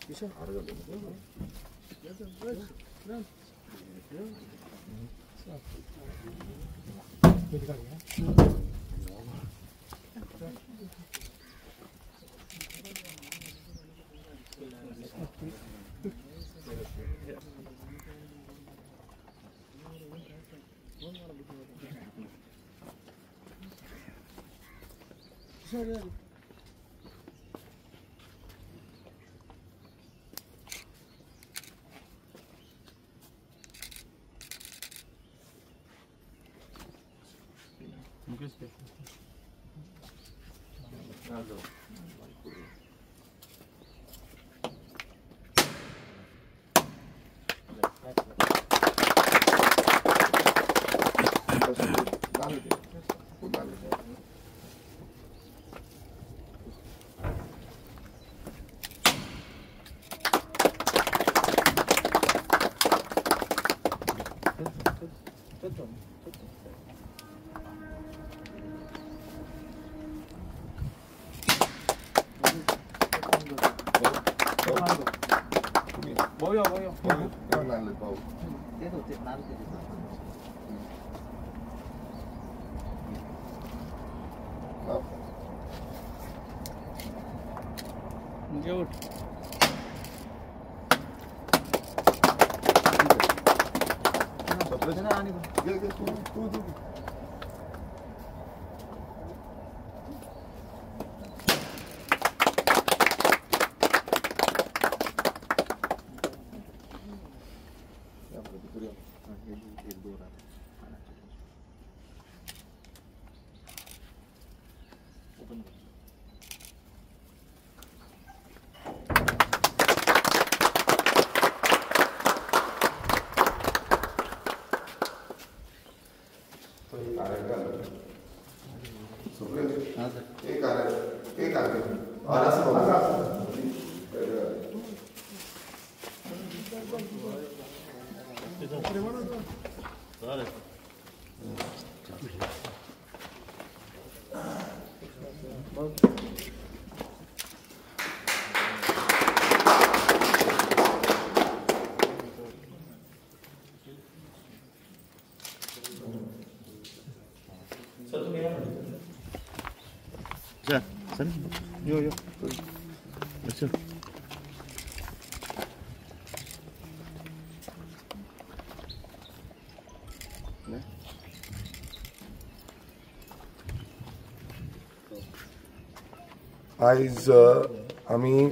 Yo. अच्छा. आयज आमी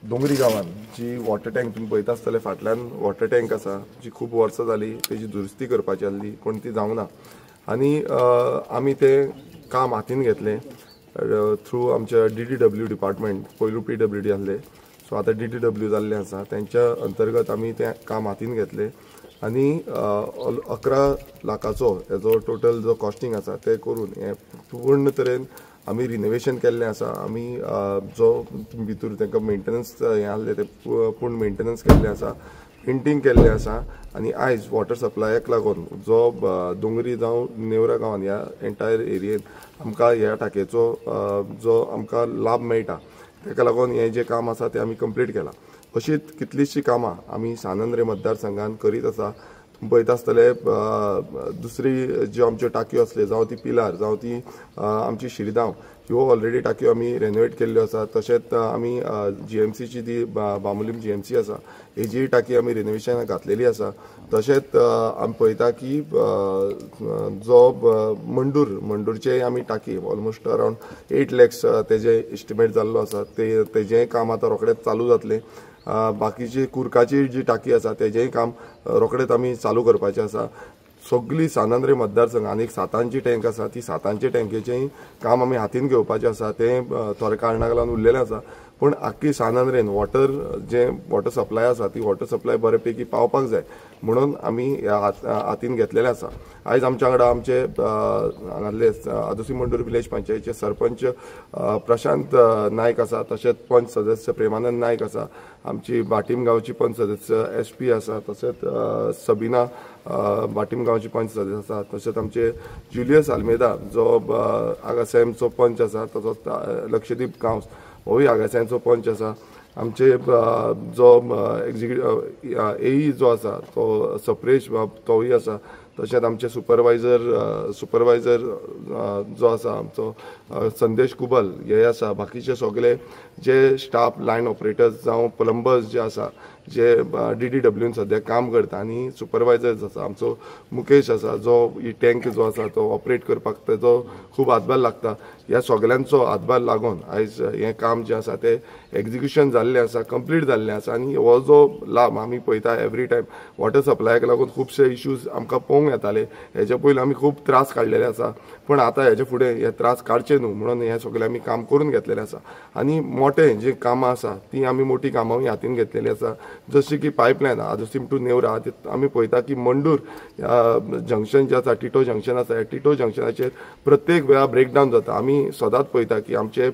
दोंगरी गांवांत जी वॉटर टँक तुमी पळयता आसतले फाटल्यान वॉटर टँक आसा जी खूब वर्सां जाली तेजी दुरुस्ती करपाची आसली पूण ती जावना आनी आमी तें काम हातीन घेतलें थ्रू आमच्या DDW डिपार्टमेंट पयलू PWD आसले सो आतां DDW जाल्लें आसा तेंच्या अंतर्गत आमी तें काम हातीन घेतलें आनी 11 लाखाचो हेजो टोटल जो कॉस्टिंग आसा तें करून हें पूर्ण तरेन आमी रिनोवेशन केल्लें आसा आमी जो भितर तांकां मेंटेनन्स हें आसलें तें पूर्ण मेंटेनन्स केल्लें आसा पेंटींग केल्लें आसा आनी आयज वॉटर सप्लायाक लागून जो दोंगरी जावं नेवरा गांवांत ह्या एंटायर एरियेन आमकां ह्या टाकयेचो जो आमकां लाभ मेळटा ताका लागून हें जें काम आसा तें आमी कंप्लीट केलां अशीच कितलींशीं कामां आमी सानंद्रे मतदारसंघान करीत आसा पळयता आसतले दुसरी ज्यो आमच्यो टाकयो आसल्यो जावं ती पिलार जावं ती आमची शिरगांव ह्यो ऑलरेडी टाकयो आमी रेनोवेट केल्ल्यो आसा तशेंच आमी GMCची ती बांबोलीम GMC आसा हेजी टाकी आमी रिनोवेशनाक घातलेली आसा तशेंच आमी पळयता की जो मंडूरचे आमी टाकी ऑलमोस्ट अरावंड 8 lakhs तेजे एस्टिमेट जाल्लो आसा तेजेंय काम आतां रोखडेंच चालू जातलें बाकीची कुर्काची जी टाकी आसा तेजेंय काम रोखडेंच आमी चालू करपाचें आसा सगळी सानंद्रे मतदारसंघ आनी 7 टँक आसा ती 7 टँकेचेंय काम आमी हातीन घेवपाचें आसा तें थोड्या कारणाक लागून उरलेलें आसा पूण आख्खी सानंद्रेन वॉटर सप्लाय आसा ती वॉटर सप्लाय बऱ्यापैकी पावपाक जाय म्हणून आमी हातीन घेतलेलें आसा आयज आमच्या वांगडा आमचे हांगासले आदोसी मंडूर विलेज पंचायतीचे सरपंच प्रशांत नायक आसा तशेंच पंच सदस्य प्रेमानंद नायक आसा आमची बाटीम गांवची पंच सदस्य SP आसा तशेंच सबीना बाटीम गांवची पंच सदस्य आसा तशेंच आमचे जुलियस आल्मेदा जो आगासॅमचो पंच आसा तसोच लक्षद्वीप गांव होय आगासॅमचो पंच आसा आमचे जो एक्झिक्युटिव्ह एई जो आसा तो सप्रेश तोय आसा, तशेंच आमचे सुपरवायझर जो आसा आमचो संदेश कुबल हे आसा, बाकीचे सगळे जे स्टाफ लायन ऑपरेटर्स जावं प्लंबर्स जे आसा जे DDWन सद्या काम करता आनी सुपरवायझर्स आसा आमचो मुकेश आसा जो ही टँक जो आसा तो ऑपरेट करपाक तेजो खूब हातभार लागता. ह्या सगळ्यांचो हातभार लागून आयज हें काम जें आसा तें एग्जिक्युशन जाल्लें आसा, कंप्लीट जाल्लें आसा आनी हो जो लाभ आमी पळयता एवरी टायम वॉटर सप्लायाक लागून खुबशे इश्यूज आमकां पळोवंक येताले. हेच्या पयलीं आमी खूब त्रास काडलेले आसा, पण आतां हेचे फुडें हे त्रास काडचे न्हू म्हणून हें सगळें आमी काम करून घेतलेलें आसा. आनी मोठें जी कामां आसा ती आमी मोठी कामांय हातीन घेतलेली आसा, जशी की पायपलायन आदोसीम टू नेवरा आमी पळयता की मंडूर जंक्शन जे आसा टिटो जंक्शन आसा, टिटो जंक्शनाचेर प्रत्येक वेळा ब्रेकडावन जाता. आमी सदांच पळयता की आमचे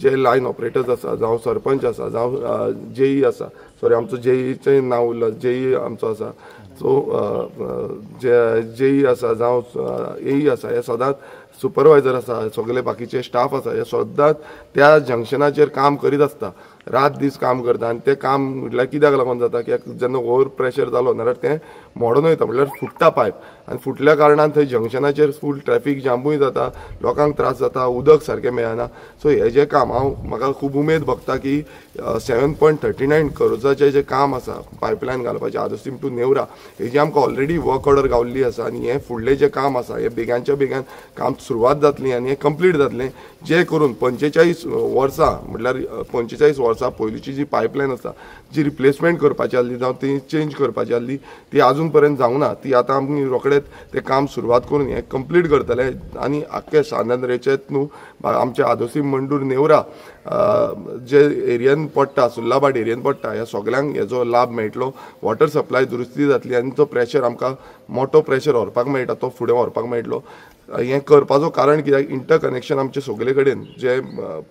जे लायन ऑपरेटर्स आसा जावं सरपंच आसा जावं जेई आसा, सॉरी आमचो जेईचें नांव उरलं, जेई आमचो आसा सो जेई आसा जावं एई आसा, हे सदांच सुपरवायझर आसा, सगळे बाकीचे स्टाफ आसा हे सदांच त्या जंक्शनाचेर काम करीत आसता, रात दीस काम करता. आनी तें काम म्हटल्यार कित्याक लागून जाता, कित्याक जेन्ना ओवर प्रेशर जालो नाल्यार तें मोडून वयता, म्हटल्यार फुट्टा पायप आनी फुटल्या कारणान थंय जंक्शनाचेर फूल ट्रॅफीक जामूय जाता, लोकांक त्रास जाता, उदक सारकें मेळना. सो हें जें काम म्हाका खूब उमेद भोगता की 7.39 करोड़ाचें जें काम आसा पायपलायन घालपाचें आदोसीम टू नेवरा, हेजी आमकां ऑलरेडी वर्क ऑर्डर गावल्ली आसा आनी हें फुडलें जें काम आसा हें बेगानच्या बेगान काम सुरवात जातली आनी हें कंप्लीट जातलें, जें करून 45 वर्सां म्हटल्यार 45 वर्सां पयलींची जी पायपलायन आसा जी रिप्लेसमेंट करपाची आसली जावं ती चेंज करपाची आसली ती आजून पर्यंत जावना. ती आतां आमी रोखडेंच तें काम सुरवात करून हें कंप्लीट करतले आनी आख्खे सानंद्रेचेत न्हू आमचे आदोसीम मंडूर नेवरा जे एरियन पडटा, सुल्लाबाट एरियन पडटा, ह्या सगळ्यांक हेजो लाभ मेळटलो. वॉटर सप्लाय दुरुस्ती जातली आनी तो प्रेशर आमकां मोठो प्रेशर व्हरपाक मेळटा तो फुडें व्हरपाक मेळटलो. हें करपाचो कारण कित्याक इंटरकनेक्शन आमचे सगळे कडेन जे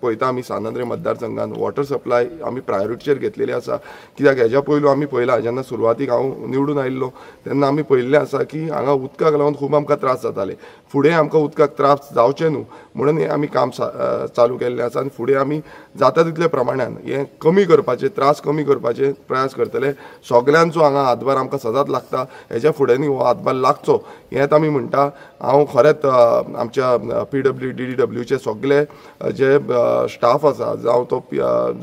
पळयता आमी सानंद्रे मतदारसंघान वॉटर सप्लाय आमी प्रायोरिटीचेर घेतलेली आसा. कित्याक हेज्या पयलू आमी पळयला जेन्ना सुरवातीक हांव निवडून आयिल्लो तेन्ना आमी पळयल्लें आसा की हांगा उदकाक लागून खूब आमकां त्रास जाताले. फुडें आमकां उदकाक त्रास जावचे न्हू म्हणून हें आमी काम चालू केल्लें आसा आनी फुडें आमी जाता तितल्या प्रमाणान हें कमी करपाचें, त्रास कमी करपाचे प्रयास करतले. सगळ्यांचो हांगा हातभार आमकां सदांच लागता, हेज्या फुडेंय हो हातभार लागचो हेंच आमी म्हणटा. हांव खरेंच आमच्या PW DDWचे सगळे जे स्टाफ आसा जावं तो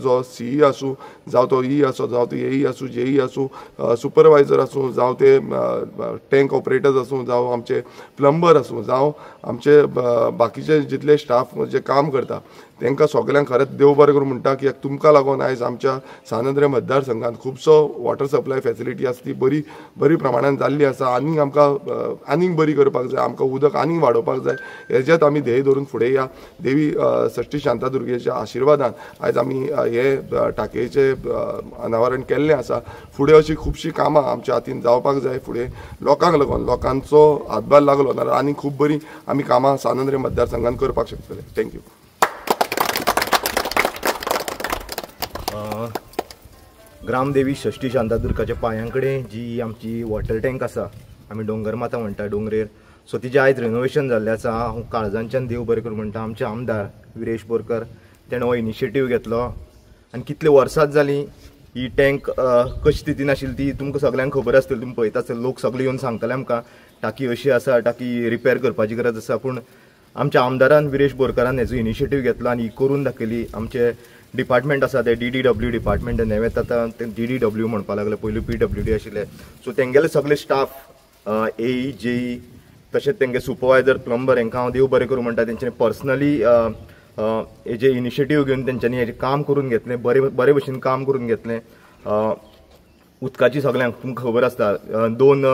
जो CE आसूं जावं तो ई आसूं जावं तो एई आसूं जेई आसूं सुपरवायझर आसूं जावं ते टँक ऑपरेटर्स आसूं जावं आमचे प्लंबर आसूं जावं आमचे बाकीचे जितले स्टाफ जे काम करता तांकां सगळ्यांक खरेंच देव बरें करूं म्हणटा. कित्याक तुमकां लागून आयज आमच्या सानंद्रे मतदारसंघात खुबसो वॉटर सप्लाय फेसिलिटी आसा ती बरी प्रमाणान जाल्ली आसा. आनीक आमकां आनीक बरी करपाक जाय, आमकां उदक आनीक वाडोवपाक जाय, हेजेंच आमी ध्येय धरून फुडें या. देवी षष्ठी शांतादुर्गेच्या आशिर्वादान आयज आमी हे टाकयेचें अनावरण केल्लें आसा. फुडें अशी खुबशीं कामां आमच्या हातीन जावपाक जाय, फुडें लोकांक लागून लोकांचो हातभार लागलो नाल्यार आनीक खूब बरी आमी कामां सानंद्रे मतदारसंघान करपाक शकतले. थँक्यू. ग्रामदेवी षष्ठी शांतादुर्गाच्या पांयां कडेन जी आमची वॉटर टँक आसा आमी दोंगर माता म्हणटा डोंगरेर, सो तिजें आयज रिनोवेशन जाल्लें आसा. हांव काळजांच्यान देव बरें करूं म्हणटा. आमचे आमदार विरेश बोरकर तेणें हो इनिशिएटीव घेतलो आनी कितले वर्सां जालीं ही टँक कशी स्थितीन आशिल्ली ती तुमकां सगळ्यांक खबर आसतली. तुमी पळयता आसतले लोक सगळे येवन सांगतले आमकां टाकी अशी आसा, टाकी रिपेर करपाची गरज आसा. पूण आमच्या आमदारान विरेश बोरकारान हेजो इनिशिएटीव घेतलो आनी ही करून दाखयली. आमचे डिपार्टमेंट आसा ते DDW डिपार्टमेंट नेवेत आतां ते DDW म्हणपाक लागले, पयलीं PWD आशिल्ले. सो तेंगेले सगळे स्टाफ एई जेई तशेंच तेंगे सुपरवायझर प्लंबर हांकां हांव देव बरें करूं म्हणटा. तेंच्यांनी पर्सनली हेजे इनिशिएटीव घेवन तेंच्यांनी हेजें काम करून घेतलें, बरे भशेन काम करून घेतलें. उदकाची सगळ्यांक तुमकां खबर आसता 2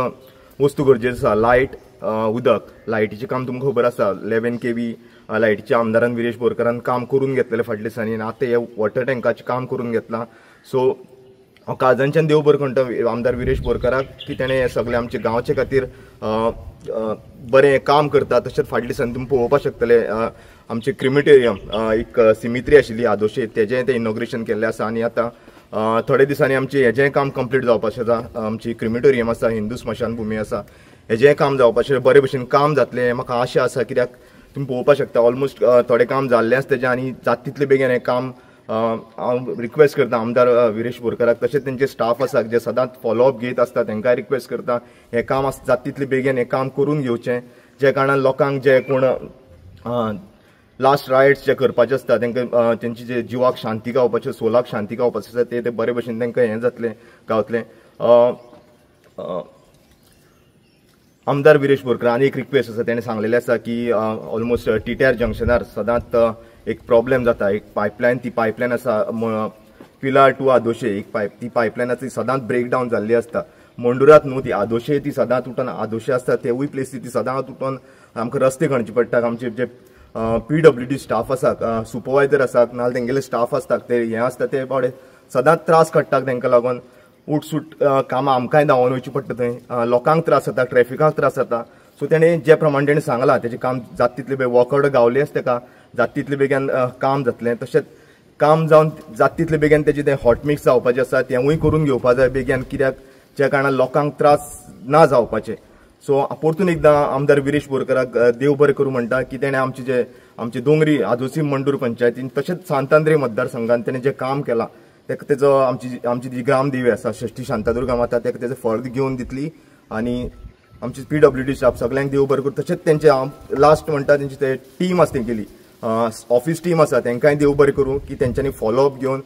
वस्तू गरजेच्यो आसा, लायट उदक. लायटीचें काम तुमकां खबर आसा 11 kV लायटीच्या आमदारान विरेश बोरकारान काम करून घेतलेलें फाटल्या दिसांनी आनी आतां हे वॉटर टँकाचें काम करून घेतलां. सो हांव काळजांच्यान देव बरें म्हणटा आमदार विरेश बोरकाराक की तेणें सगळे आमच्या गांवचे खातीर बरें काम करता. तशेंच फाटल्या दिसांनी तुमी पळोवपाक शकतले आमचे क्रिमिटेरियम एक सिमित्री आशिल्ली आदोशे तेजें तें इनॉग्रेशन केल्लें आसा आनी आतां थोड्या दिसांनी आमचें हेजें काम कंप्लीट जावपाचें आसा. आमची क्रिमिटोरियम आसा, हिंदू स्मशान भुमी आसा, हेजें काम जावपाचें बरे भशेन काम जातलें म्हाका आशा आसा. कित्याक तुमी पळोवपाक शकता ऑलमोस्ट थोडें काम जाल्लें आसा तेजें आनी जाता तितले बेगीन हें काम हांव रिक्वेस्ट करता आमदार विरेश बोरकाराक, तशेंच तेंचे स्टाफ आसा जे सदांच फॉलोअप घेत आसता तांकांय रिक्वेस्ट करता हें काम जाता तितले बेगीन हें काम करून घेवचें, जे कारणान लोकांक जे कोण लास्ट रायट्स जे करपाचे आसता तांकां तेंची जे जिवाक शांती गावपाचे, सोलाक शांती गावपाचें आसता ते बरे भशेन तांकां हें जातलें गावतलें. आमदार विरेश बोरकर आनी एक रिक्वेस्ट आसा, ताणें सांगलेलें आसा की ऑलमोस्ट टिट्यार जंक्शनार सदांच एक प्रॉब्लेम जाता, एक पायपलायन, ती पायपलायन आसा पिलार टू आदोशे, एक ती पायपलायन आसा ती सदांच ब्रेकडावन जाल्ली आसता. मंडुरात न्हू ती आदोशे ती सदांच तुटून, आदोशे आसता तेवूय प्लेसी ती सदांच तुटून आमकां रस्ते खणचे पडटा. आमचे जे PWD स्टाफ आसा, सुपरवायझर आसात नाजाल्यार तेंगेले स्टाफ आसतात ते हें आसता ते बावडे सदांच त्रास काडटात तांकां लागून. उठसूट कामां आमकांय धांवून वयची पडटा थंय, लोकांक त्रास जाता, ट्रॅफिकाक त्रास जाता. सो तेणें जे प्रमाणे ताणें सांगलां तेजें काम जाता तितले बेगीन वॉकआउट गावले आसा ताका, जाता तितले बेगीन काम जातलें. तशेंच काम जावन जाता तितले बेगीन तेजें तें हॉट मिक्स जावपाचें आसा तेंवूय करून घेवपा जाय बेगीन, कित्याक ज्या कारणान लोकांक त्रास ना जावपाचे. सो परतून एकदां आमदार विरेश बोरकाराक देव बरें करूं म्हणटा की तेणें आमचे दोंगरी आदोसी मंडूर पंचायतीन तशेंच सांतांद्रे मतदारसंघात तेणें जें काम केलां तेका तेजो आमची जी ग्रामदेवी आसा षष्ठी शांतादुर्गा माता तेका तेजो फळ घेवन दितली. आनी आमची PWD स्टाफ सगळ्यांक देव बरें करूं. तशेंच तेंचे लास्ट म्हणटा तेंची ते टीम आसा तेंगेली ऑफिस टीम आसा तांकांय देव बरें करूं की तेंच्यांनी फॉलोअप घेवन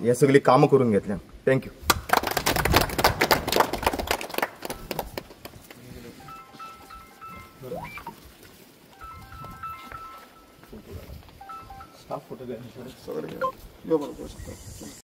हे सगळी कामां करून घेतल्या. थँक्यू. स्टाफ फोटो घ्या सगळे